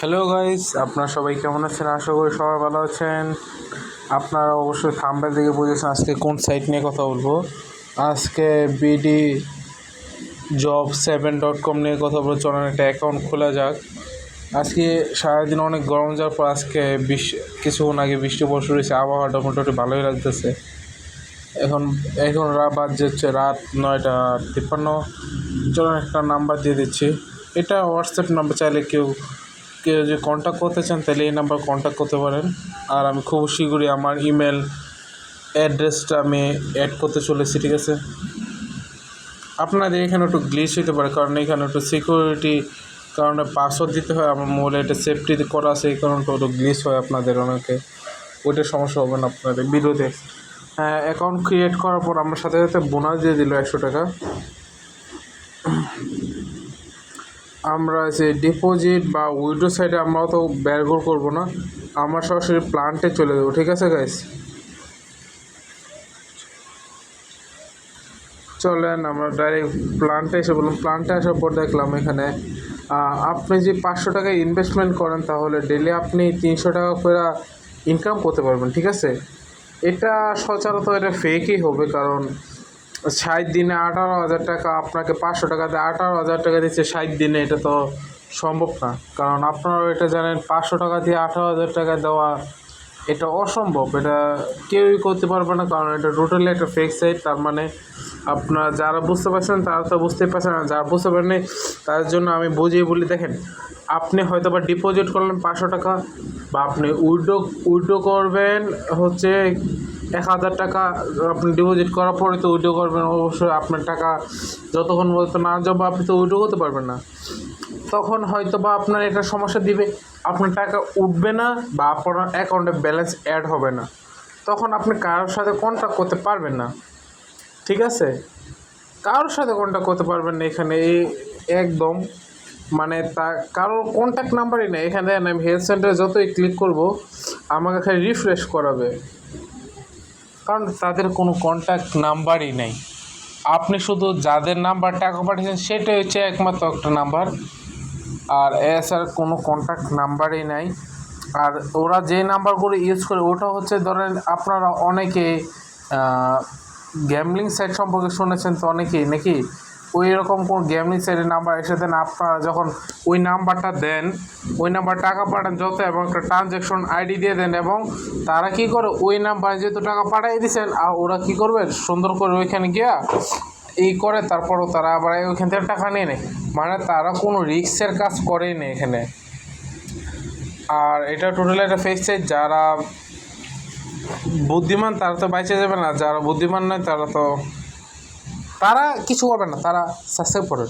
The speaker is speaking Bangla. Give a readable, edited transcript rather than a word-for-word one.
হ্যালো গাইস, আপনারা সবাই কেমন আছেন? আশা করি সবাই ভালো আছেন। আপনারা অবশ্যই থাম্বনেল থেকে বুঝেছেন আজকে কোন সাইট নিয়ে কথা বলবো। আজকে বিডি job7.com নিয়ে কথা বলবো। চলেন একটা অ্যাকাউন্ট খোলা যাক। আজকে সারাদিন অনেক গরম যাওয়ার পর আজকে কিছুক্ষণ আগে বৃষ্টি বর্ষণ হয়েছে, আবহাওয়াটা মোটামুটি ভালোই লাগতেছে। এখন বাজছে রাত 9:53। চলুন একটা নাম্বার দিয়ে দিচ্ছি, এটা হোয়াটসঅ্যাপ নাম্বার। চাইলে কেউ যদি কন্ট্যাক্ট করতে চান তাহলে এই নাম্বার কন্ট্যাক্ট করতে পারেন। আর আমি খুব শীঘ্রই আমার ইমেল অ্যাড্রেসটা আমি অ্যাড করতে চলেছি, ঠিক আছে? আপনাদের এখানে একটু গ্লিচ হতে পারে, কারণ এখানে একটু সিকিউরিটি কারণে পাসওয়ার্ড দিতে হয়। আমার মোবাইলে এটা সেফটি করা আছে, এই কারণটা একটু গ্লিচ হয় আপনাদের অনেকে। ওইটা সমস্যা হবে না আপনাদের ভিডিওতে। অ্যাকাউন্ট ক্রিয়েট করার পর আমার সাথে সাথে বোনাস দিয়ে দিল 100 টাকা। আমরা যে ডিপোজিট বা উইথড্র সাইডে আমরা তো বেরগোল করবো না, আমরা সরাসরি প্লান্টে চলে যাবো, ঠিক আছে গাইস? চলেন আমরা ডাইরেক্ট প্লান্টে এসে বললাম। প্লান্টে আসার পর দেখলাম এখানে আপনি যে 500 টাকা ইনভেস্টমেন্ট করেন তাহলে ডেলি আপনি 300 টাকা করে ইনকাম করতে পারবেন, ঠিক আছে? এটা সচরাচর এটা ফেকই হবে, কারণ 60 দিনে 18,000 টাকা, আপনাকে 500 টাকা দিয়ে 18,000 টাকা দিচ্ছে 60 দিনে, এটা তো সম্ভব না। কারণ আপনারা এটা জানেন 500 টাকা দিয়ে 18,000 টাকা দেওয়া এটা অসম্ভব, এটা কেউই করতে পারবে না, কারণ এটা টোটালি একটা ফেক সাইট। তার মানে আপনারা যারা বুঝতে পারছেন তারা তো বুঝতেই পারছেন, না যারা বুঝতে পারেননি তার জন্য আমি বুঝিয়ে বলি। দেখেন, আপনি হয়তো বা ডিপোজিট করলেন 500 টাকা, বা আপনি উইথড্র করবেন হচ্ছে 1,000 টাকা। আপনি ডিপোজিট করার পরে তো উইথড্র করবেন, অবশ্যই আপনার টাকা যতক্ষণ বলতে না যাবো আপনি তো উইথড্র করতে পারবেন না। তখন হয়তো বা আপনার এটা সমস্যা দিবে, আপনার টাকা উঠবে না বা আপনার অ্যাকাউন্টে ব্যালেন্স অ্যাড হবে না। তখন আপনি কারোর সাথে কন্ট্যাক্ট করতে পারবেন না, ঠিক আছে? কারোর সাথে কন্ট্যাক্ট করতে পারবেন না এখানে, এই একদম মানে কারোর কন্ট্যাক্ট নাম্বারই নেই এখানে। আমি হেলথ সেন্টারে যতই ক্লিক করব আমাকে খালি রিফ্রেশ করাবে, কারণ তাদের কোনো কন্ট্যাক্ট নাম্বারই নেই। আপনি শুধু যাদের নাম্বার টাকা পাঠিয়েছেন সেটাই হচ্ছে একমাত্র একটা নাম্বার, আর এছাড়া কোনো কন্ট্যাক্ট নাম্বারই নাই। আর ওরা যে নাম্বারগুলো ইউজ করে ওটা হচ্ছে, ধরেন আপনারা অনেকে গ্যামলিং সাইট সম্পর্কে শুনেছেন তো অনেকেই, নাকি ওই রকম কোনো গ্যামলিং সাইটের নাম্বার এসে দেন। আপনারা যখন ওই নাম্বারটা দেন, ওই নাম্বার টাকা পাঠান যত, এবং একটা ট্রানজ্যাকশন আইডি দিয়ে দেন, এবং তারা কি করে ওই নাম্বারে যেহেতু টাকা পাঠিয়ে দিয়েছেন, আর ওরা কি করবে সুন্দর করে ওইখানে গিয়া এই করে, তারপরও তারা আবার ওইখান থেকে টাকা নিয়ে নেয়। মানে তারা কোনো রিস্কের কাজ করেই না এখানে। আর এটা টোটালি একটা ফেক সাইট। যারা বুদ্ধিমান তারা তো বাইচে যাবে না, যারা বুদ্ধিমান নয় তারা কিছু করবে না, তারা সাবস্ক্রাইব করে।